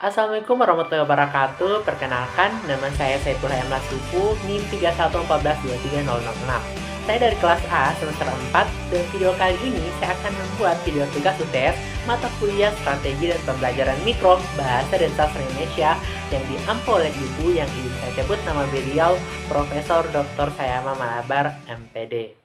Assalamualaikum warahmatullahi wabarakatuh. Perkenalkan, nama saya Saiful Hayam Lasufu, NIM 3114230006. Saya dari kelas A semester 4 dan video kali ini saya akan membuat video tugas UTS mata kuliah Strategi dan Pembelajaran Mikro Bahasa dan Sastra Indonesia yang diampu oleh ibu yang ingin saya sebut nama beliau Profesor Dr. Sayama Malabar, MPD.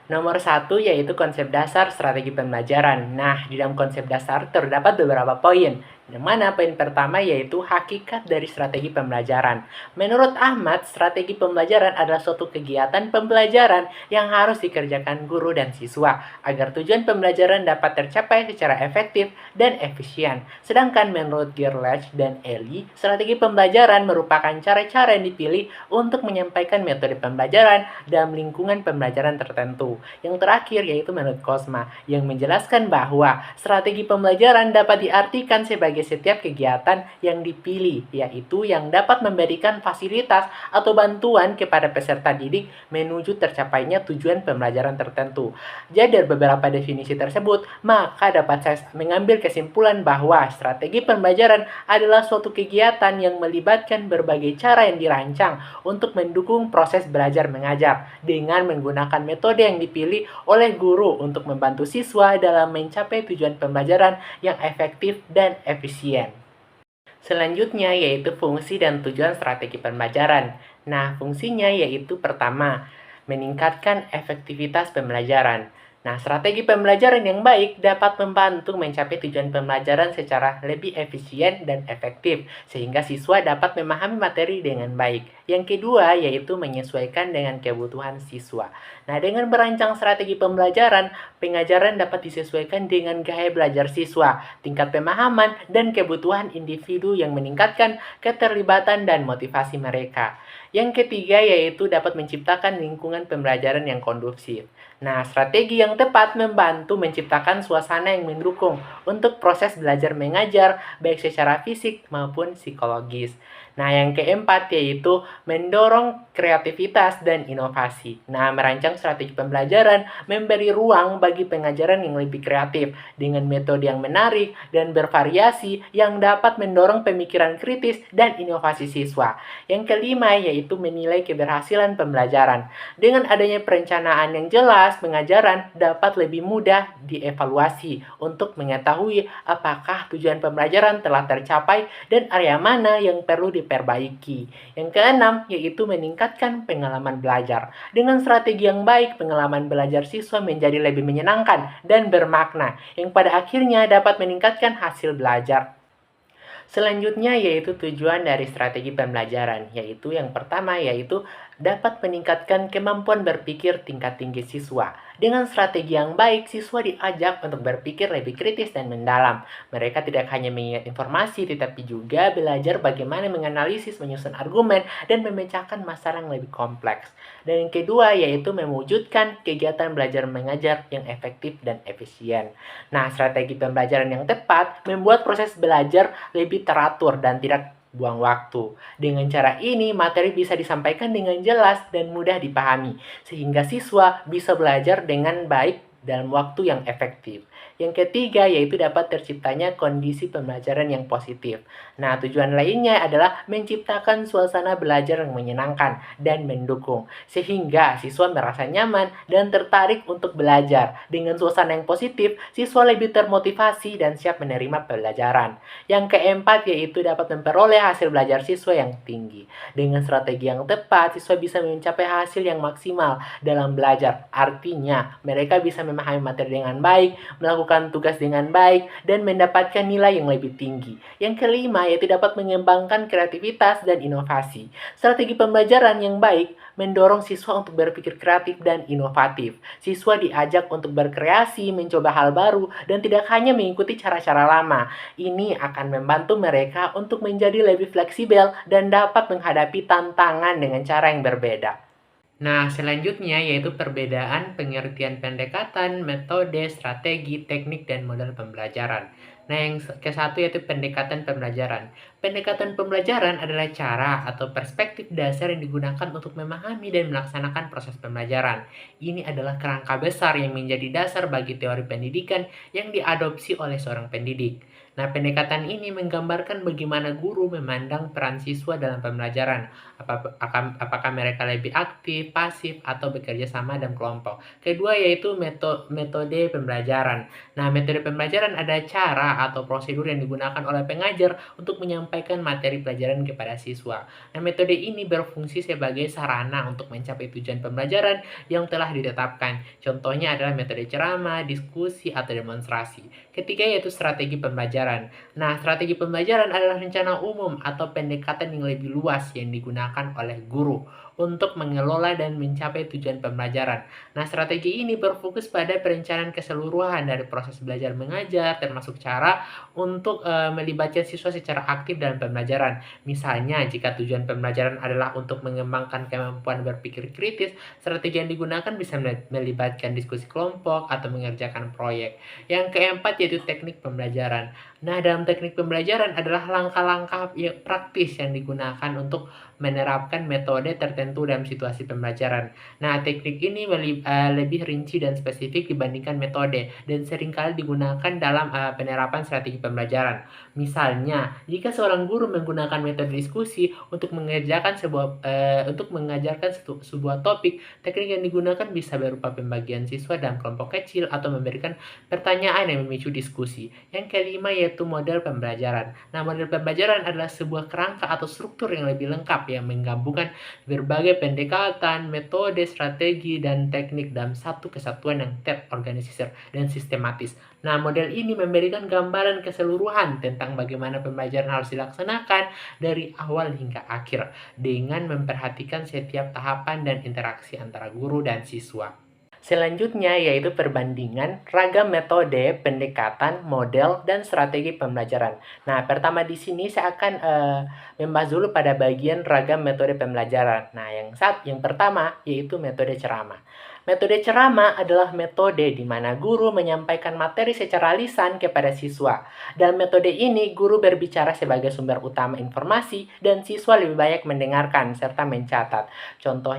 Nomor 1 yaitu konsep dasar strategi pembelajaran. Nah, di dalam konsep dasar terdapat beberapa poin. Yang mana poin pertama yaitu hakikat dari strategi pembelajaran. Menurut Ahmad, strategi pembelajaran adalah suatu kegiatan pembelajaran yang harus dikerjakan guru dan siswa agar tujuan pembelajaran dapat tercapai secara efektif dan efisien. Sedangkan menurut Gerlach dan Eli, strategi pembelajaran merupakan cara-cara yang dipilih untuk menyampaikan metode pembelajaran dalam lingkungan pembelajaran tertentu. Yang terakhir yaitu menurut Kosma yang menjelaskan bahwa strategi pembelajaran dapat diartikan sebagai setiap kegiatan yang dipilih, yaitu yang dapat memberikan fasilitas atau bantuan kepada peserta didik menuju tercapainya tujuan pembelajaran tertentu. Jadi dari beberapa definisi tersebut, maka dapat saya mengambil kesimpulan bahwa strategi pembelajaran adalah suatu kegiatan yang melibatkan berbagai cara yang dirancang untuk mendukung proses belajar mengajar dengan menggunakan metode yang dipilih oleh guru untuk membantu siswa dalam mencapai tujuan pembelajaran yang efektif dan efisien. Selanjutnya yaitu fungsi dan tujuan strategi pembelajaran. Nah, fungsinya yaitu pertama, meningkatkan efektivitas pembelajaran. Nah, strategi pembelajaran yang baik dapat membantu mencapai tujuan pembelajaran secara lebih efisien dan efektif, sehingga siswa dapat memahami materi dengan baik. Yang kedua, yaitu menyesuaikan dengan kebutuhan siswa. Nah, dengan merancang strategi pembelajaran, pengajaran dapat disesuaikan dengan gaya belajar siswa, tingkat pemahaman, dan kebutuhan individu yang meningkatkan keterlibatan dan motivasi mereka. Yang ketiga, yaitu dapat menciptakan lingkungan pembelajaran yang kondusif. Nah, strategi yang tepat membantu menciptakan suasana yang mendukung untuk proses belajar mengajar, baik secara fisik maupun psikologis. Nah, yang keempat yaitu mendorong kreativitas dan inovasi. Nah, merancang strategi pembelajaran memberi ruang bagi pengajaran yang lebih kreatif dengan metode yang menarik dan bervariasi yang dapat mendorong pemikiran kritis dan inovasi siswa. Yang kelima yaitu menilai keberhasilan pembelajaran. Dengan adanya perencanaan yang jelas, pengajaran dapat lebih mudah dievaluasi untuk mengetahui apakah tujuan pembelajaran telah tercapai dan area mana yang perlu diperbaiki. Yang keenam, yaitu meningkatkan pengalaman belajar. Dengan strategi yang baik, pengalaman belajar siswa menjadi lebih menyenangkan dan bermakna, yang pada akhirnya dapat meningkatkan hasil belajar. Selanjutnya yaitu tujuan dari strategi pembelajaran, yaitu yang pertama yaitu dapat meningkatkan kemampuan berpikir tingkat tinggi siswa. Dengan strategi yang baik, siswa diajak untuk berpikir lebih kritis dan mendalam. Mereka tidak hanya mengingat informasi, tetapi juga belajar bagaimana menganalisis, menyusun argumen, dan memecahkan masalah yang lebih kompleks. Dan yang kedua yaitu mewujudkan kegiatan belajar mengajar yang efektif dan efisien. Nah, strategi pembelajaran yang tepat membuat proses belajar lebih teratur dan tidak buang waktu. Dengan cara ini, materi bisa disampaikan dengan jelas dan mudah dipahami, sehingga siswa bisa belajar dengan baik dalam waktu yang efektif. Yang ketiga yaitu dapat terciptanya kondisi pembelajaran yang positif. Nah, tujuan lainnya adalah menciptakan suasana belajar yang menyenangkan dan mendukung, sehingga siswa merasa nyaman dan tertarik untuk belajar. Dengan suasana yang positif, siswa lebih termotivasi dan siap menerima pelajaran. Yang keempat yaitu dapat memperoleh hasil belajar siswa yang tinggi. Dengan strategi yang tepat, siswa bisa mencapai hasil yang maksimal dalam belajar. Artinya, mereka bisa memahami materi dengan baik, melakukan tugas dengan baik, dan mendapatkan nilai yang lebih tinggi. Yang kelima yaitu dapat mengembangkan kreativitas dan inovasi. Strategi pembelajaran yang baik mendorong siswa untuk berpikir kreatif dan inovatif. Siswa diajak untuk berkreasi, mencoba hal baru, dan tidak hanya mengikuti cara-cara lama. Ini akan membantu mereka untuk menjadi lebih fleksibel dan dapat menghadapi tantangan dengan cara yang berbeda. Nah, selanjutnya yaitu perbedaan pengertian pendekatan, metode, strategi, teknik, dan model pembelajaran. Nah, yang ke-1 yaitu pendekatan pembelajaran. Pendekatan pembelajaran adalah cara atau perspektif dasar yang digunakan untuk memahami dan melaksanakan proses pembelajaran. Ini adalah kerangka besar yang menjadi dasar bagi teori pendidikan yang diadopsi oleh seorang pendidik. Nah, pendekatan ini menggambarkan bagaimana guru memandang peran siswa dalam pembelajaran. Apakah mereka lebih aktif, pasif, atau bekerja sama dalam kelompok. Kedua yaitu metode pembelajaran. Nah, metode pembelajaran ada cara atau prosedur yang digunakan oleh pengajar untuk menyampaikan materi pelajaran kepada siswa. Nah, metode ini berfungsi sebagai sarana untuk mencapai tujuan pembelajaran yang telah ditetapkan. Contohnya adalah metode ceramah, diskusi, atau demonstrasi. Ketiga yaitu strategi pembelajaran. Nah, strategi pembelajaran adalah rencana umum atau pendekatan yang lebih luas yang digunakan oleh guru untuk mengelola dan mencapai tujuan pembelajaran. Nah, strategi ini berfokus pada perencanaan keseluruhan dari proses belajar mengajar, termasuk cara untuk melibatkan siswa secara aktif dalam pembelajaran. Misalnya, jika tujuan pembelajaran adalah untuk mengembangkan kemampuan berpikir kritis, strategi yang digunakan bisa melibatkan diskusi kelompok atau mengerjakan proyek. Yang keempat yaitu teknik pembelajaran. Nah, dalam teknik pembelajaran adalah langkah-langkah praktis yang digunakan untuk menerapkan metode tertentu dalam situasi pembelajaran. Nah, teknik ini lebih rinci dan spesifik dibandingkan metode dan seringkali digunakan dalam penerapan strategi pembelajaran. Misalnya, jika seorang guru menggunakan metode diskusi untuk untuk mengajarkan sebuah topik, teknik yang digunakan bisa berupa pembagian siswa dalam kelompok kecil atau memberikan pertanyaan yang memicu diskusi. Yang kelima yaitu model pembelajaran. Nah, model pembelajaran adalah sebuah kerangka atau struktur yang lebih lengkap yang menggabungkan berbagai pendekatan, metode, strategi, dan teknik dalam satu kesatuan yang terorganisir dan sistematis. Nah, model ini memberikan gambaran keseluruhan tentang bagaimana pembelajaran harus dilaksanakan dari awal hingga akhir dengan memperhatikan setiap tahapan dan interaksi antara guru dan siswa. Selanjutnya yaitu perbandingan ragam metode, pendekatan, model, dan strategi pembelajaran. Nah, pertama di sini saya akan membahas dulu pada bagian ragam metode pembelajaran. Nah, yang pertama yaitu metode ceramah. Metode ceramah adalah metode di mana guru menyampaikan materi secara lisan kepada siswa. Dalam metode ini, guru berbicara sebagai sumber utama informasi dan siswa lebih banyak mendengarkan serta mencatat. Contoh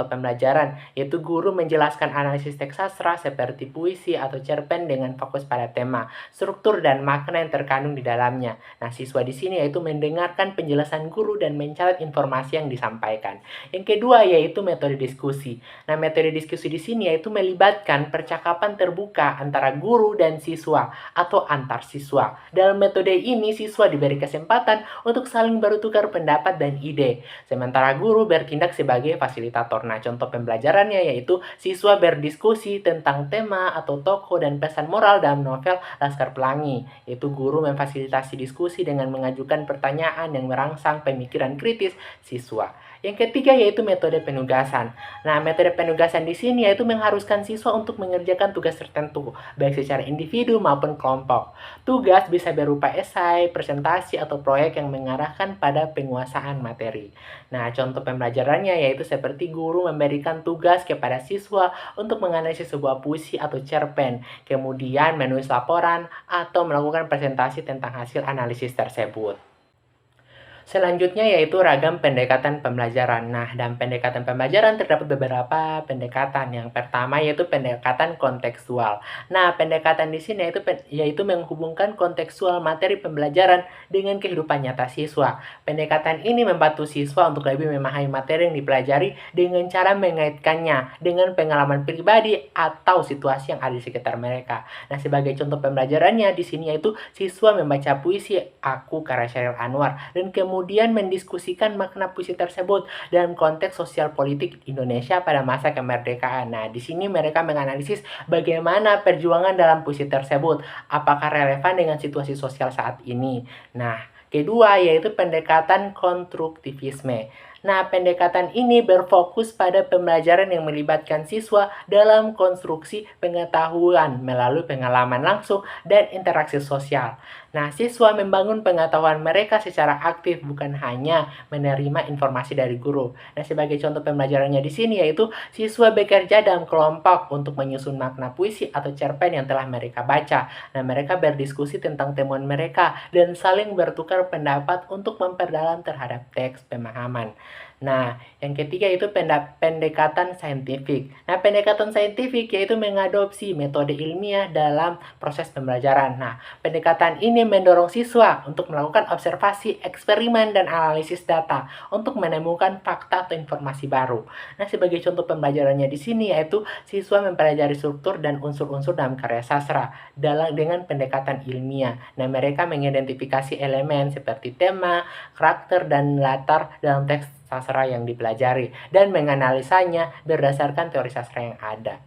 pembelajaran, yaitu guru menjelaskan analisis teks sastra seperti puisi atau cerpen dengan fokus pada tema, struktur, dan makna yang terkandung di dalamnya. Nah, siswa di sini yaitu mendengarkan penjelasan guru dan mencatat informasi yang disampaikan. Yang kedua yaitu metode diskusi. Nah, metode diskusi di sini yaitu melibatkan percakapan terbuka antara guru dan siswa atau antar siswa. Dalam metode ini, siswa diberi kesempatan untuk saling bertukar pendapat dan ide, sementara guru bertindak sebagai fasilitator. Nah, contoh pembelajarannya yaitu siswa berdiskusi tentang tema atau tokoh dan pesan moral dalam novel Laskar Pelangi. Yaitu guru memfasilitasi diskusi dengan mengajukan pertanyaan yang merangsang pemikiran kritis siswa. Yang ketiga yaitu metode penugasan. Nah, metode penugasan di sini yaitu mengharuskan siswa untuk mengerjakan tugas tertentu, baik secara individu maupun kelompok. Tugas bisa berupa esai, presentasi, atau proyek yang mengarahkan pada penguasaan materi. Nah, contoh pembelajarannya yaitu seperti guru memberikan tugas kepada siswa untuk menganalisis sebuah puisi atau cerpen, kemudian menulis laporan atau melakukan presentasi tentang hasil analisis tersebut. Selanjutnya yaitu ragam pendekatan pembelajaran. Nah, dalam pendekatan pembelajaran terdapat beberapa pendekatan. Yang pertama yaitu pendekatan kontekstual. Nah, pendekatan di sini yaitu menghubungkan kontekstual materi pembelajaran dengan kehidupan nyata siswa. Pendekatan ini membantu siswa untuk lebih memahami materi yang dipelajari dengan cara mengaitkannya dengan pengalaman pribadi atau situasi yang ada di sekitar mereka. Nah, sebagai contoh pembelajarannya di sini yaitu siswa membaca puisi Aku karya Chairil Anwar dan kemudian mendiskusikan makna puisi tersebut dalam konteks sosial politik Indonesia pada masa kemerdekaan. Nah, di sini mereka menganalisis bagaimana perjuangan dalam puisi tersebut, apakah relevan dengan situasi sosial saat ini. Nah, kedua yaitu pendekatan konstruktivisme. Nah, pendekatan ini berfokus pada pembelajaran yang melibatkan siswa dalam konstruksi pengetahuan melalui pengalaman langsung dan interaksi sosial. Nah, siswa membangun pengetahuan mereka secara aktif, bukan hanya menerima informasi dari guru. Nah, sebagai contoh pembelajarannya di sini yaitu siswa bekerja dalam kelompok untuk menyusun makna puisi atau cerpen yang telah mereka baca. Nah, mereka berdiskusi tentang temuan mereka dan saling bertukar pendapat untuk memperdalam terhadap teks pemahaman. Nah, yang ketiga itu pendekatan saintifik. Nah, pendekatan saintifik yaitu mengadopsi metode ilmiah dalam proses pembelajaran. Nah, pendekatan ini mendorong siswa untuk melakukan observasi, eksperimen, dan analisis data untuk menemukan fakta atau informasi baru. Nah, sebagai contoh pembelajarannya di sini yaitu siswa mempelajari struktur dan unsur-unsur dalam karya sastra dengan pendekatan ilmiah. Nah, mereka mengidentifikasi elemen seperti tema, karakter, dan latar dalam teks sastra yang dipelajari dan menganalisanya berdasarkan teori sastra yang ada.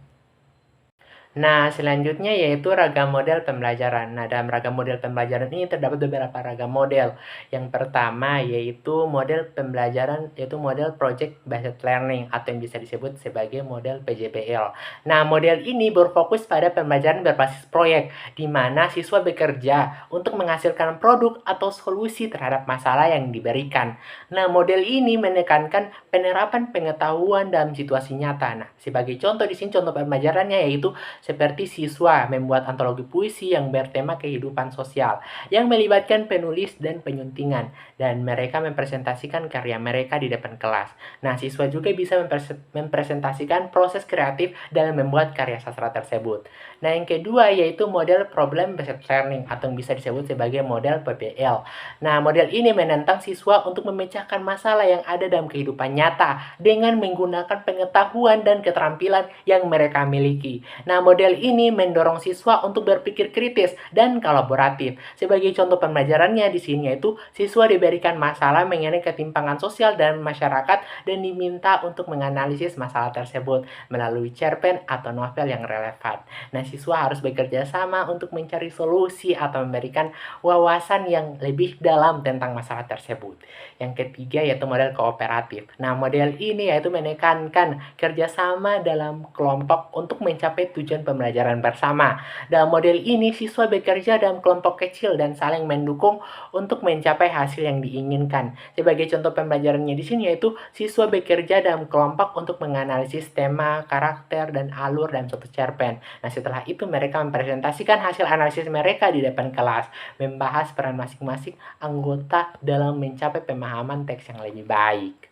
Nah, selanjutnya yaitu ragam model pembelajaran. Nah, dalam ragam model pembelajaran ini terdapat beberapa ragam model. Yang pertama yaitu model pembelajaran, yaitu model Project Based Learning atau yang bisa disebut sebagai model PJBL. Nah, model ini berfokus pada pembelajaran berbasis proyek, di mana siswa bekerja untuk menghasilkan produk atau solusi terhadap masalah yang diberikan. Nah, model ini menekankan penerapan pengetahuan dalam situasi nyata. Nah, sebagai contoh di sini contoh pembelajarannya yaitu seperti siswa membuat antologi puisi yang bertema kehidupan sosial, yang melibatkan penulis dan penyuntingan, dan mereka mempresentasikan karya mereka di depan kelas. Nah, siswa juga bisa mempresentasikan proses kreatif dalam membuat karya sastra tersebut. Nah, yang kedua yaitu model Problem Based Learning atau yang bisa disebut sebagai model PBL. Nah, model ini menantang siswa untuk memecahkan masalah yang ada dalam kehidupan nyata dengan menggunakan pengetahuan dan keterampilan yang mereka miliki. Nah, model ini mendorong siswa untuk berpikir kritis dan kolaboratif. Sebagai contoh pembelajarannya di sini yaitu siswa diberikan masalah mengenai ketimpangan sosial dan masyarakat dan diminta untuk menganalisis masalah tersebut melalui cerpen atau novel yang relevan. Nah, siswa harus bekerja sama untuk mencari solusi atau memberikan wawasan yang lebih dalam tentang masalah tersebut. Yang ketiga yaitu model kooperatif. Nah, model ini yaitu menekankan kerjasama dalam kelompok untuk mencapai tujuan pembelajaran bersama. Dalam model ini, siswa bekerja dalam kelompok kecil dan saling mendukung untuk mencapai hasil yang diinginkan. Sebagai contoh pembelajarannya di sini yaitu siswa bekerja dalam kelompok untuk menganalisis tema, karakter, dan alur dalam suatu cerpen. Nah, setelah itu mereka mempresentasikan hasil analisis mereka di depan kelas, membahas peran masing-masing anggota dalam mencapai pemahaman teks yang lebih baik.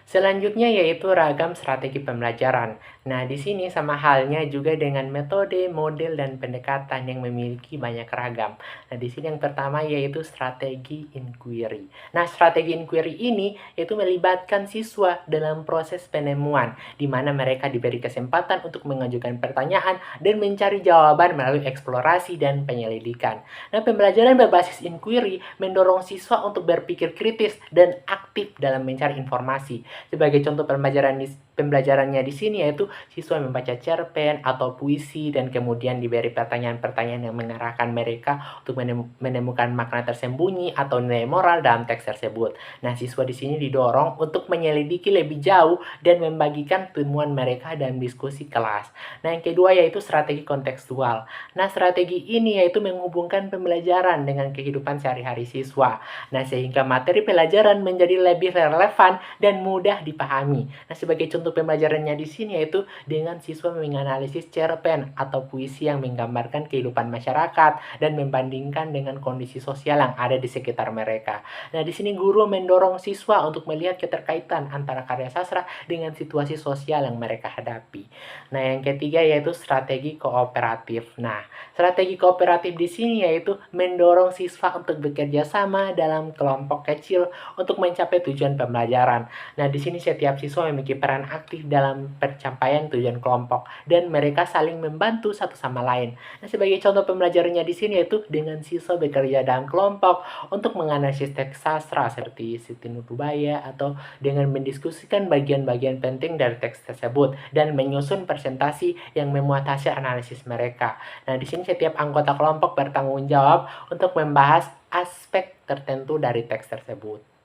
Selanjutnya yaitu ragam strategi pembelajaran. Nah, di sini sama halnya juga dengan metode, model, dan pendekatan yang memiliki banyak ragam. Nah, di sini yang pertama yaitu strategi inquiry. Nah, strategi inquiry ini yaitu melibatkan siswa dalam proses penemuan, di mana mereka diberi kesempatan untuk mengajukan pertanyaan dan mencari jawaban melalui eksplorasi dan penyelidikan. Nah, pembelajaran berbasis inquiry mendorong siswa untuk berpikir kritis dan aktif dalam mencari informasi. Sebagai contoh pembelajarannya di sini yaitu siswa membaca cerpen atau puisi dan kemudian diberi pertanyaan-pertanyaan yang mengarahkan mereka untuk menemukan makna tersembunyi atau nilai moral dalam teks tersebut. Nah, siswa di sini didorong untuk menyelidiki lebih jauh dan membagikan temuan mereka dalam diskusi kelas. Nah, yang kedua yaitu strategi kontekstual. Nah, strategi ini yaitu menghubungkan pembelajaran dengan kehidupan sehari-hari siswa. Nah, sehingga materi pelajaran menjadi lebih relevan dan mudah dipahami. Nah, sebagai contoh pembelajarannya di sini yaitu dengan siswa menganalisis cerpen atau puisi yang menggambarkan kehidupan masyarakat dan membandingkan dengan kondisi sosial yang ada di sekitar mereka. Nah, di sini guru mendorong siswa untuk melihat keterkaitan antara karya sastra dengan situasi sosial yang mereka hadapi. Nah, yang ketiga yaitu strategi kooperatif. Nah, strategi kooperatif di sini yaitu mendorong siswa untuk bekerja sama dalam kelompok kecil untuk mencapai tujuan pembelajaran. Nah, di sini setiap siswa memiliki peran aktif dalam pencapaian tujuan kelompok dan mereka saling membantu satu sama lain. Nah, sebagai contoh pembelajarannya di sini yaitu dengan siswa bekerja dalam kelompok untuk menganalisis teks sastra seperti Siti Nurubaya atau dengan mendiskusikan bagian-bagian penting dari teks tersebut dan menyusun presentasi yang memuat hasil analisis mereka. Nah, di sini setiap anggota kelompok bertanggung jawab untuk membahas aspek tertentu dari teks tersebut.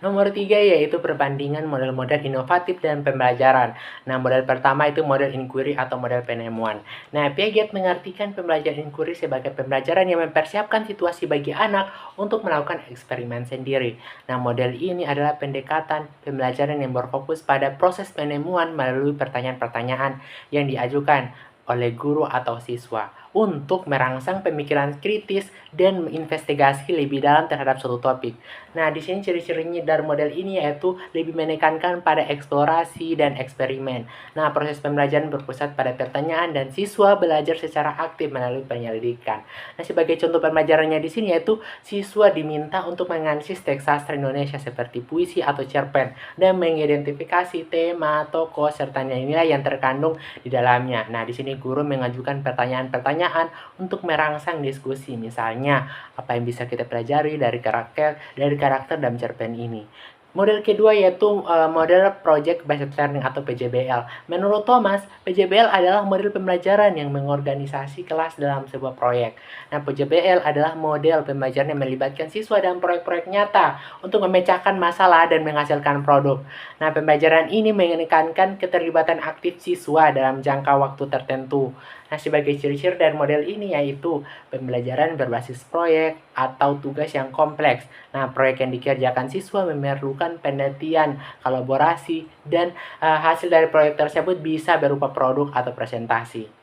Nomor 3 yaitu perbandingan model-model inovatif dan pembelajaran. Nah, model pertama itu model inquiry atau model penemuan. Nah, Piaget mengartikan pembelajaran inquiry sebagai pembelajaran yang mempersiapkan situasi bagi anak untuk melakukan eksperimen sendiri. Nah, model ini adalah pendekatan pembelajaran yang berfokus pada proses penemuan melalui pertanyaan-pertanyaan yang diajukan oleh guru atau siswa untuk merangsang pemikiran kritis dan menginvestigasi lebih dalam terhadap suatu topik. Nah, di sini ciri-cirinya dari model ini yaitu lebih menekankan pada eksplorasi dan eksperimen. Nah, proses pembelajaran berpusat pada pertanyaan dan siswa belajar secara aktif melalui penyelidikan. Nah, sebagai contoh pembelajarannya di sini yaitu siswa diminta untuk menganalisis teks sastra Indonesia seperti puisi atau cerpen dan mengidentifikasi tema, tokoh, serta nilai-nilai yang terkandung di dalamnya. Nah, di sini guru mengajukan pertanyaan-pertanyaan untuk merangsang diskusi. Misalnya, apa yang bisa kita pelajari dari karakter dalam cerpen ini. Model kedua yaitu model Project Based Learning atau PJBL. Menurut Thomas, PJBL adalah model pembelajaran yang mengorganisasi kelas dalam sebuah proyek. Nah, PJBL adalah model pembelajaran yang melibatkan siswa dalam proyek-proyek nyata untuk memecahkan masalah dan menghasilkan produk. Nah, pembelajaran ini menekankan keterlibatan aktif siswa dalam jangka waktu tertentu. Nah, sebagai ciri-ciri dari model ini yaitu pembelajaran berbasis proyek atau tugas yang kompleks. Nah, proyek yang dikerjakan siswa memerlukan penelitian, kolaborasi, dan hasil dari proyek tersebut bisa berupa produk atau presentasi.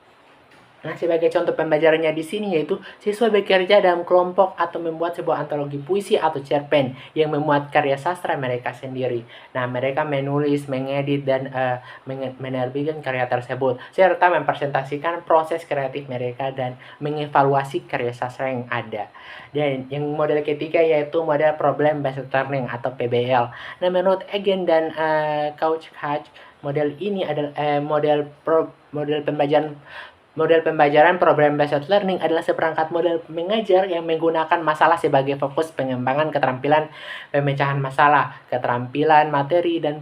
Nah, sebagai contoh pembelajarannya di sini yaitu siswa bekerja dalam kelompok atau membuat sebuah antologi puisi atau cerpen yang memuat karya sastra mereka sendiri. Nah, mereka menulis, mengedit, dan menerbitkan karya tersebut, serta mempresentasikan proses kreatif mereka dan mengevaluasi karya sastra yang ada. Dan yang model ketiga yaitu model Problem Based Learning atau PBL. Nah, menurut Egen dan Couchhatch, model ini adalah model pembelajaran Problem Based Learning adalah seperangkat model mengajar yang menggunakan masalah sebagai fokus pengembangan keterampilan pemecahan masalah, keterampilan materi, dan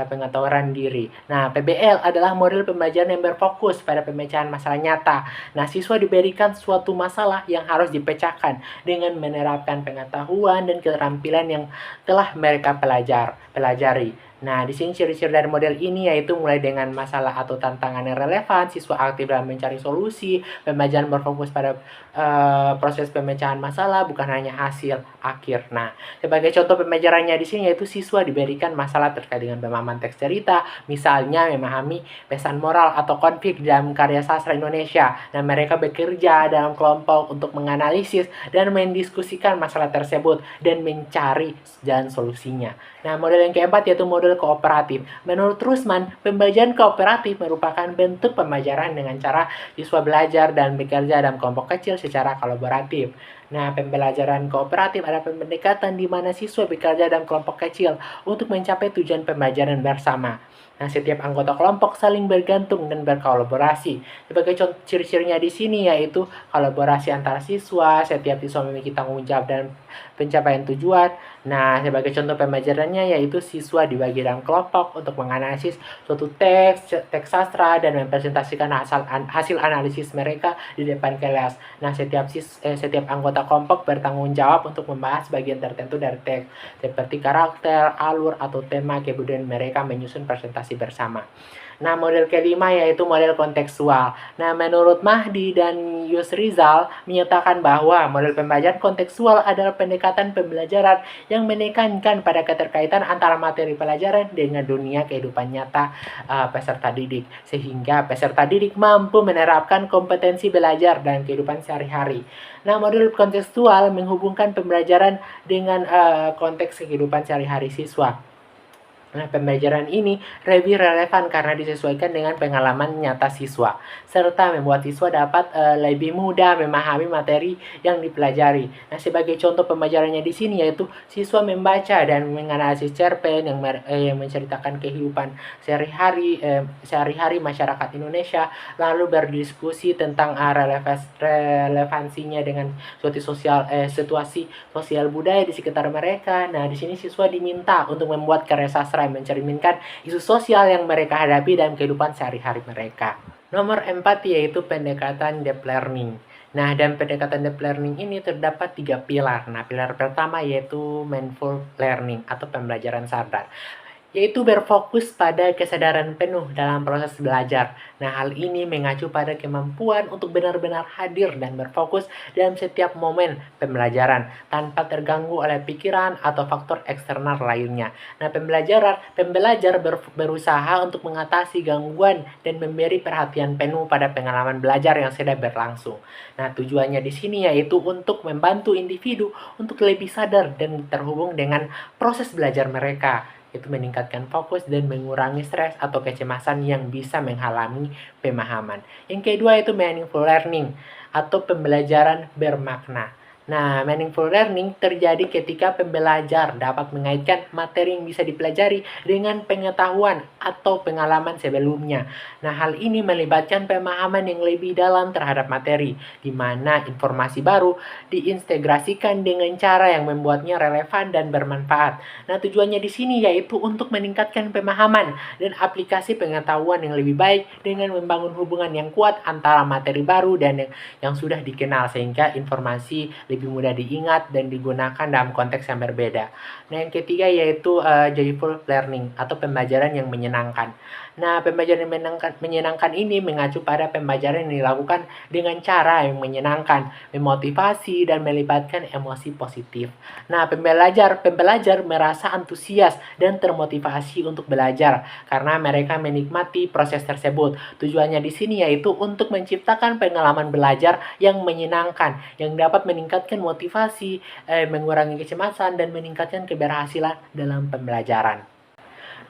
pengaturan diri. Nah, PBL adalah model pembelajaran yang berfokus pada pemecahan masalah nyata. Nah, siswa diberikan suatu masalah yang harus dipecahkan dengan menerapkan pengetahuan dan keterampilan yang telah mereka pelajari. Nah, di sini ciri-ciri dari model ini yaitu mulai dengan masalah atau tantangan yang relevan, siswa aktif dalam mencari solusi, pembelajaran berfokus pada proses pemecahan masalah, bukan hanya hasil akhir. Nah, sebagai contoh pembelajarannya di sini yaitu siswa diberikan masalah terkait dengan pemahaman teks cerita, misalnya memahami pesan moral atau konflik dalam karya sastra Indonesia. Nah, mereka bekerja dalam kelompok untuk menganalisis dan mendiskusikan masalah tersebut dan mencari jalan solusinya. Nah, model yang keempat yaitu model kooperatif. Menurut Rusman, pembelajaran kooperatif merupakan bentuk pembelajaran dengan cara siswa belajar dan bekerja dalam kelompok kecil secara kolaboratif. Nah, pembelajaran kooperatif adalah pendekatan di mana siswa bekerja dalam kelompok kecil untuk mencapai tujuan pembelajaran bersama. Nah, setiap anggota kelompok saling bergantung dan berkolaborasi. Sebagai contoh ciri-cirinya di sini yaitu kolaborasi antara siswa, setiap siswa memiliki tanggung jawab dan pencapaian tujuan. Nah, sebagai contoh pembelajarannya yaitu siswa dibagi dalam kelompok untuk menganalisis suatu teks sastra dan mempresentasikan hasil analisis mereka di depan kelas. Nah, setiap anggota kelompok bertanggung jawab untuk membahas bagian tertentu dari teks, seperti karakter, alur, atau tema, kemudian mereka menyusun presentasi bersama. Nah, model kelima yaitu model kontekstual. Nah, menurut Mahdi dan Yusrizal menyatakan bahwa model pembelajaran kontekstual adalah pendekatan pembelajaran yang menekankan pada keterkaitan antara materi pelajaran dengan dunia kehidupan nyata peserta didik, sehingga peserta didik mampu menerapkan kompetensi belajar dan kehidupan sehari-hari. Nah, model kontekstual menghubungkan pembelajaran dengan konteks kehidupan sehari-hari siswa. Nah, pembelajaran ini lebih relevan karena disesuaikan dengan pengalaman nyata siswa, serta membuat siswa dapat lebih mudah memahami materi yang dipelajari. Nah, sebagai contoh pembelajarannya di sini yaitu siswa membaca dan menganalisis cerpen yang menceritakan kehidupan sehari-hari masyarakat Indonesia, lalu berdiskusi tentang relevansinya dengan situasi sosial budaya di sekitar mereka. Nah, di sini siswa diminta untuk membuat karya sastra yang mencerminkan isu sosial yang mereka hadapi dalam kehidupan sehari-hari mereka. Nomor 4 yaitu pendekatan deep learning. Nah, dalam pendekatan deep learning ini terdapat 3 pilar. Nah, pilar pertama yaitu mindful learning atau pembelajaran sadar. yaitu berfokus pada kesadaran penuh dalam proses belajar. Nah, hal ini mengacu pada kemampuan untuk benar-benar hadir dan berfokus dalam setiap momen pembelajaran tanpa terganggu oleh pikiran atau faktor eksternal lainnya. Nah, pembelajar berusaha untuk mengatasi gangguan dan memberi perhatian penuh pada pengalaman belajar yang sedang berlangsung. Nah, tujuannya di sini yaitu untuk membantu individu untuk lebih sadar dan terhubung dengan proses belajar mereka, itu meningkatkan fokus dan mengurangi stres atau kecemasan yang bisa menghalangi pemahaman. Yang kedua itu meaningful learning atau pembelajaran bermakna. Nah, meaningful learning terjadi ketika pembelajar dapat mengaitkan materi yang bisa dipelajari dengan pengetahuan atau pengalaman sebelumnya. Nah, hal ini melibatkan pemahaman yang lebih dalam terhadap materi, di mana informasi baru diintegrasikan dengan cara yang membuatnya relevan dan bermanfaat. Nah, tujuannya di sini yaitu untuk meningkatkan pemahaman dan aplikasi pengetahuan yang lebih baik dengan membangun hubungan yang kuat antara materi baru dan yang sudah dikenal, sehingga informasi lebih mudah diingat dan digunakan dalam konteks yang berbeda. Nah, yang ketiga yaitu joyful learning atau pembelajaran yang menyenangkan. Nah, pembelajaran yang menyenangkan ini mengacu pada pembelajaran yang dilakukan dengan cara yang menyenangkan, memotivasi, dan melibatkan emosi positif. Nah, pembelajar merasa antusias dan termotivasi untuk belajar karena mereka menikmati proses tersebut. Tujuannya di sini yaitu untuk menciptakan pengalaman belajar yang menyenangkan, yang dapat meningkatkan motivasi, mengurangi kecemasan, dan meningkatkan keberhasilan dalam pembelajaran.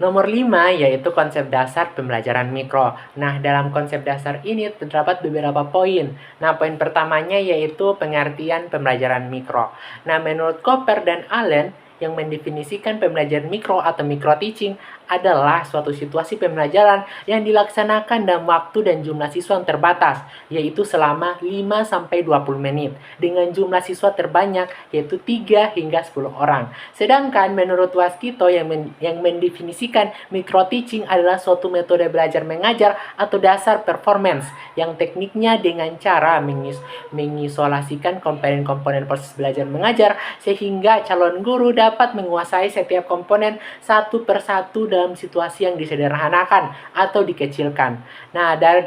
Nomor 5 yaitu konsep dasar pembelajaran mikro. Nah, dalam konsep dasar ini terdapat beberapa poin. Nah, poin pertamanya yaitu pengertian pembelajaran mikro. Nah, menurut Cooper dan Allen, yang mendefinisikan pembelajaran mikro atau micro teaching adalah suatu situasi pembelajaran yang dilaksanakan dalam waktu dan jumlah siswa yang terbatas, yaitu selama 5-20 menit, dengan jumlah siswa terbanyak yaitu 3 hingga 10 orang. Sedangkan menurut Waskito yang mendefinisikan micro teaching adalah suatu metode belajar mengajar atau dasar performance yang tekniknya dengan cara mengisolasikan komponen-komponen proses belajar mengajar sehingga calon guru dapat menguasai setiap komponen satu persatu dalam situasi yang disederhanakan atau dikecilkan. Nah, dari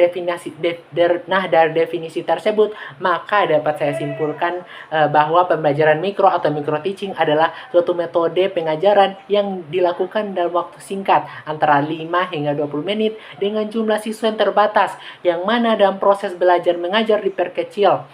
definisi tersebut, maka dapat saya simpulkan bahwa pembelajaran mikro atau micro teaching adalah suatu metode pengajaran yang dilakukan dalam waktu singkat antara 5 hingga 20 menit dengan jumlah siswa yang terbatas, yang mana dalam proses belajar mengajar diperkecil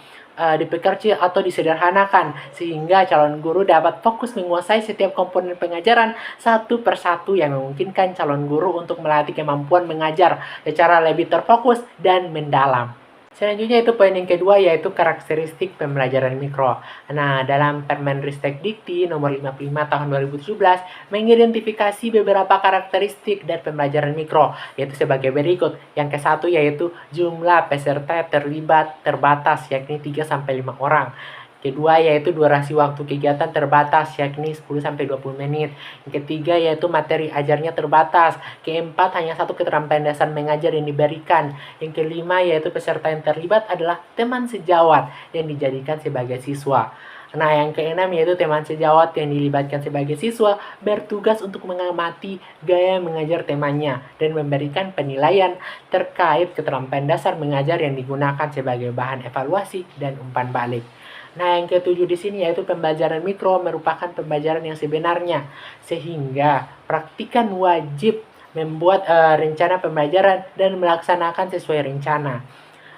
atau disederhanakan sehingga calon guru dapat fokus menguasai setiap komponen pengajaran satu persatu yang memungkinkan calon guru untuk melatih kemampuan mengajar secara lebih terfokus dan mendalam. Selanjutnya itu poin yang kedua yaitu karakteristik pembelajaran mikro. Nah, dalam Permenristek Dikti nomor 55 tahun 2017 mengidentifikasi beberapa karakteristik dari pembelajaran mikro, yaitu sebagai berikut. Yang ke-1 yaitu jumlah peserta terlibat terbatas, yakni 3-5 orang. Kedua yaitu durasi waktu kegiatan terbatas, yakni 10-20 menit. Yang ketiga yaitu materi ajarnya terbatas. Keempat, hanya satu keterampilan dasar mengajar yang diberikan. Yang kelima yaitu peserta yang terlibat adalah teman sejawat yang dijadikan sebagai siswa. Nah, yang keenam yaitu teman sejawat yang dilibatkan sebagai siswa bertugas untuk mengamati gaya mengajar temannya dan memberikan penilaian terkait keterampilan dasar mengajar yang digunakan sebagai bahan evaluasi dan umpan balik. Nah, yang ketujuh di sini yaitu pembelajaran mikro merupakan pembelajaran yang sebenarnya, sehingga praktikan wajib membuat rencana pembelajaran dan melaksanakan sesuai rencana.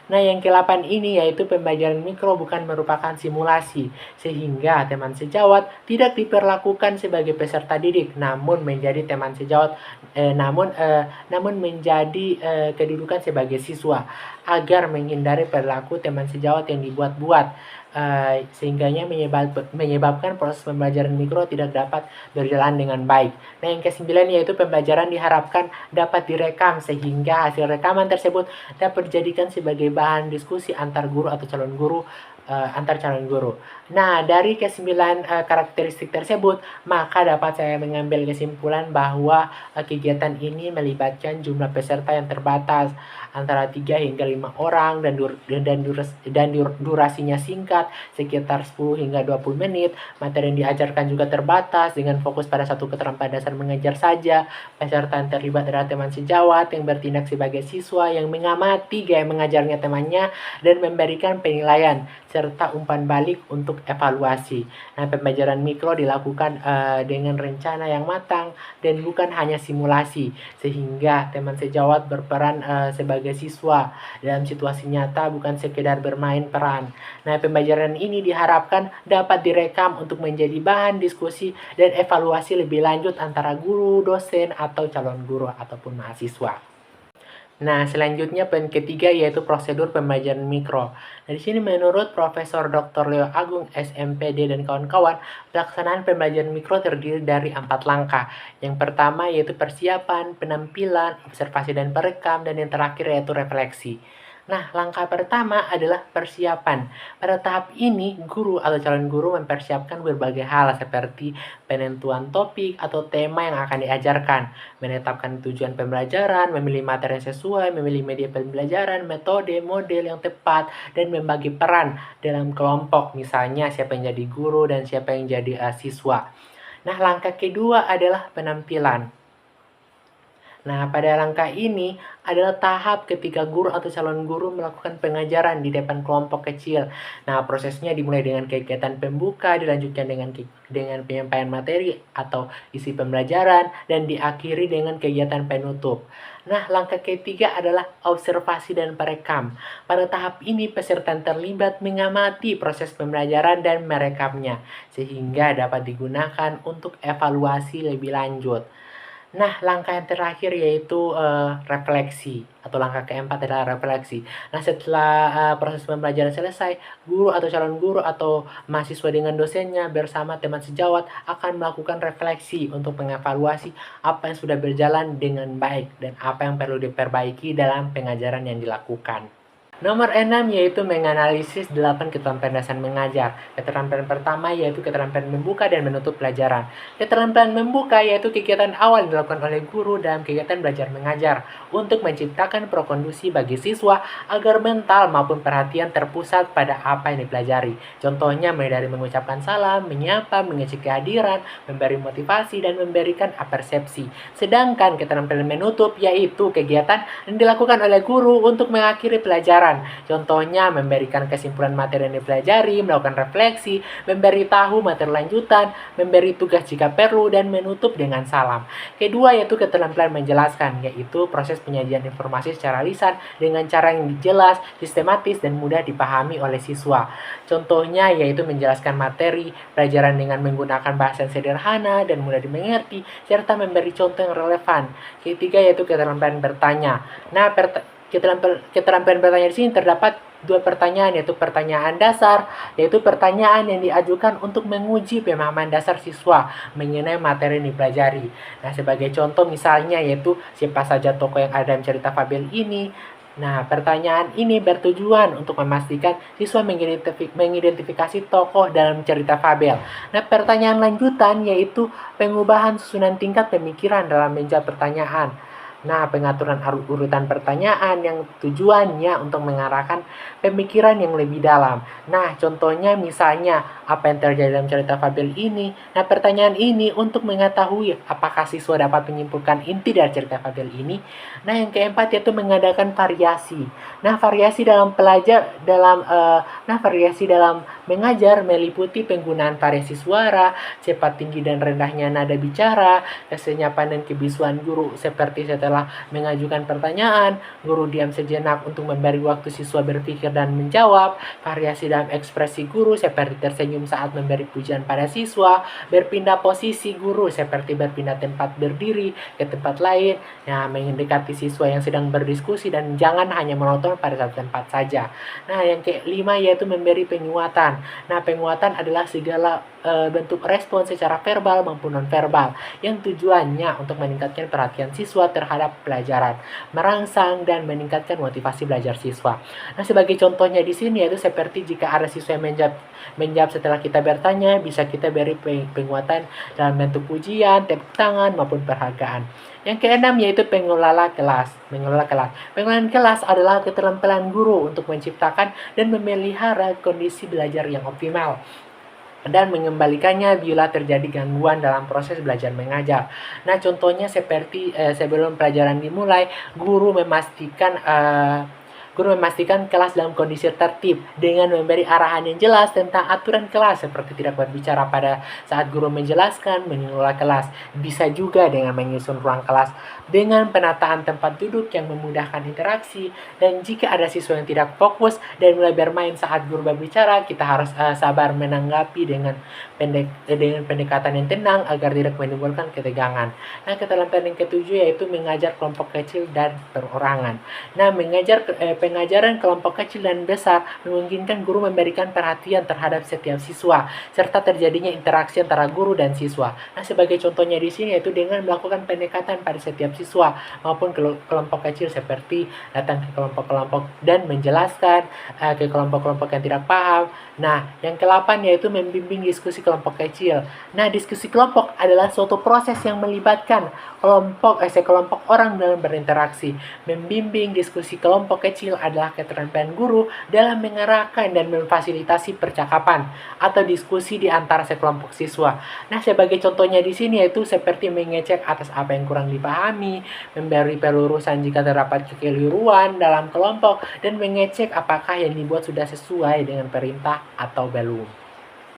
Nah, yang ke-8 ini yaitu pembelajaran mikro bukan merupakan simulasi, sehingga teman sejawat tidak diperlakukan sebagai peserta didik, namun menjadi teman sejawat, namun menjadi kedudukan sebagai siswa, agar menghindari perilaku teman sejawat yang dibuat-buat. Sehingganya menyebabkan proses pembelajaran mikro tidak dapat berjalan dengan baik. Nah, yang ke-9 yaitu pembelajaran diharapkan dapat direkam sehingga hasil rekaman tersebut dapat dijadikan sebagai bahan diskusi antar guru atau calon guru. Nah, dari ke-9 karakteristik tersebut, maka dapat saya mengambil kesimpulan bahwa kegiatan ini melibatkan jumlah peserta yang terbatas antara 3 hingga 5 orang dan durasinya singkat, sekitar 10 hingga 20 menit. Materi yang diajarkan juga terbatas dengan fokus pada satu keterampilan dasar mengajar saja. Peserta yang terlibat adalah teman sejawat yang bertindak sebagai siswa yang mengamati gaya mengajarnya temannya dan memberikan penilaian serta umpan balik untuk evaluasi. Nah, pembelajaran mikro dilakukan dengan rencana yang matang dan bukan hanya simulasi, sehingga teman sejawat berperan sebagai siswa dalam situasi nyata, bukan sekedar bermain peran. Nah, pembelajaran ini diharapkan dapat direkam untuk menjadi bahan diskusi dan evaluasi lebih lanjut antara guru, dosen, atau calon guru ataupun mahasiswa. Nah, selanjutnya poin ketiga yaitu prosedur pembelajaran mikro. Nah, di sini menurut Profesor Dr. Leo Agung, SMPD dan kawan-kawan, pelaksanaan pembelajaran mikro terdiri dari 4 langkah. Yang pertama yaitu persiapan, penampilan, observasi dan perekam, dan yang terakhir yaitu refleksi. Nah, langkah pertama adalah persiapan. Pada tahap ini, guru atau calon guru mempersiapkan berbagai hal seperti penentuan topik atau tema yang akan diajarkan, menetapkan tujuan pembelajaran, memilih materi yang sesuai, memilih media pembelajaran, metode, model yang tepat, dan membagi peran dalam kelompok, misalnya siapa yang jadi guru dan siapa yang jadi siswa. Nah, langkah kedua adalah penampilan. Nah, pada langkah ini adalah tahap ketika guru atau calon guru melakukan pengajaran di depan kelompok kecil. Nah, prosesnya dimulai dengan kegiatan pembuka, dilanjutkan dengan penyampaian materi atau isi pembelajaran, dan diakhiri dengan kegiatan penutup. Nah, langkah ketiga adalah observasi dan perekam. Pada tahap ini, peserta yang terlibat mengamati proses pembelajaran dan merekamnya, sehingga dapat digunakan untuk evaluasi lebih lanjut. Nah, langkah yang terakhir yaitu refleksi atau langkah keempat adalah refleksi. Nah, setelah proses pembelajaran selesai, guru atau calon guru atau mahasiswa dengan dosennya bersama teman sejawat akan melakukan refleksi untuk mengevaluasi apa yang sudah berjalan dengan baik dan apa yang perlu diperbaiki dalam pengajaran yang dilakukan. Nomor 6 yaitu menganalisis 8 keterampilan dasar mengajar. Keterampilan pertama yaitu keterampilan membuka dan menutup pelajaran. Keterampilan membuka yaitu kegiatan awal yang dilakukan oleh guru dalam kegiatan belajar mengajar untuk menciptakan prokondusi bagi siswa agar mental maupun perhatian terpusat pada apa yang dipelajari. Contohnya mulai dari mengucapkan salam, menyapa, mengecek kehadiran, memberi motivasi, dan memberikan persepsi. Sedangkan keterampilan menutup yaitu kegiatan yang dilakukan oleh guru untuk mengakhiri pelajaran. Contohnya memberikan kesimpulan materi yang dipelajari, melakukan refleksi, memberi tahu materi lanjutan, memberi tugas jika perlu, dan menutup dengan salam. Kedua yaitu keterampilan menjelaskan, yaitu proses penyajian informasi secara lisan dengan cara yang jelas, sistematis, dan mudah dipahami oleh siswa. Contohnya yaitu menjelaskan materi pelajaran dengan menggunakan bahasa yang sederhana dan mudah dimengerti, serta memberi contoh yang relevan. Ketiga yaitu keterampilan bertanya. Nah, keterampilan bertanya di sini terdapat 2 pertanyaan, yaitu pertanyaan dasar, yaitu pertanyaan yang diajukan untuk menguji pemahaman dasar siswa mengenai materi yang dipelajari. Nah, sebagai contoh misalnya yaitu siapa saja tokoh yang ada dalam cerita fabel ini. Nah, pertanyaan ini bertujuan untuk memastikan siswa mengidentifikasi tokoh dalam cerita fabel. Nah, pertanyaan lanjutan yaitu pengubahan susunan tingkat pemikiran dalam menjawab pertanyaan. Nah, pengaturan urutan pertanyaan yang tujuannya untuk mengarahkan pemikiran yang lebih dalam. Nah, contohnya misalnya apa yang terjadi dalam cerita fabel ini. Nah, pertanyaan ini untuk mengetahui apakah siswa dapat menyimpulkan inti dari cerita fabel ini. Nah, yang keempat yaitu mengadakan variasi. Nah, variasi dalam mengajar meliputi penggunaan variasi suara, cepat, tinggi, dan rendahnya nada bicara, kesenyapan dan kebisuan guru seperti setelah mengajukan pertanyaan, guru diam sejenak untuk memberi waktu siswa berpikir dan menjawab, variasi dalam ekspresi guru seperti tersenyum saat memberi pujian pada siswa, berpindah posisi guru seperti berpindah tempat berdiri ke tempat lain, nah mendekati siswa yang sedang berdiskusi dan jangan hanya menonton pada satu tempat saja. Nah, yang kelima yaitu memberi penguatan. Nah, penguatan adalah segala bentuk respon secara verbal maupun nonverbal yang tujuannya untuk meningkatkan perhatian siswa terhadap pelajaran, merangsang dan meningkatkan motivasi belajar siswa. Nah, sebagai contohnya di sini yaitu seperti jika ada siswa yang menjawab setelah kita bertanya, bisa kita beri penguatan dalam bentuk pujian, tepuk tangan maupun penghargaan. Yang keenam yaitu pengelola kelas. Pengelolaan kelas adalah keterampilan guru untuk menciptakan dan memelihara kondisi belajar yang optimal dan mengembalikannya bila terjadi gangguan dalam proses belajar mengajar. Nah, contohnya seperti sebelum pelajaran dimulai, guru memastikan kelas dalam kondisi tertib dengan memberi arahan yang jelas tentang aturan kelas seperti tidak berbicara pada saat guru menjelaskan, mengelola kelas. Bisa juga dengan menyusun ruang kelas dengan penataan tempat duduk yang memudahkan interaksi, dan jika ada siswa yang tidak fokus dan mulai bermain saat guru berbicara, kita harus sabar menanggapi dengan pendekatan yang tenang agar tidak menimbulkan ketegangan. Nah, keterampilan yang ketujuh yaitu mengajar kelompok kecil dan perorangan. Nah, pengajaran kelompok kecil dan besar memungkinkan guru memberikan perhatian terhadap setiap siswa serta terjadinya interaksi antara guru dan siswa. Nah, sebagai contohnya di sini yaitu dengan melakukan pendekatan pada setiap siswa maupun kelompok kecil seperti datang ke kelompok-kelompok dan menjelaskan ke kelompok-kelompok yang tidak paham. Nah, yang ke-8 yaitu membimbing diskusi kelompok kecil. Nah, diskusi kelompok adalah suatu proses yang melibatkan sekelompok orang dalam berinteraksi. Membimbing diskusi kelompok kecil adalah keterampilan guru dalam mengarahkan dan memfasilitasi percakapan atau diskusi di antara sekelompok siswa. Nah, sebagai contohnya di sini yaitu seperti mengecek atas apa yang kurang dipahami, memberi pelurusan jika terdapat kekeliruan dalam kelompok, dan mengecek apakah yang dibuat sudah sesuai dengan perintah atau belum.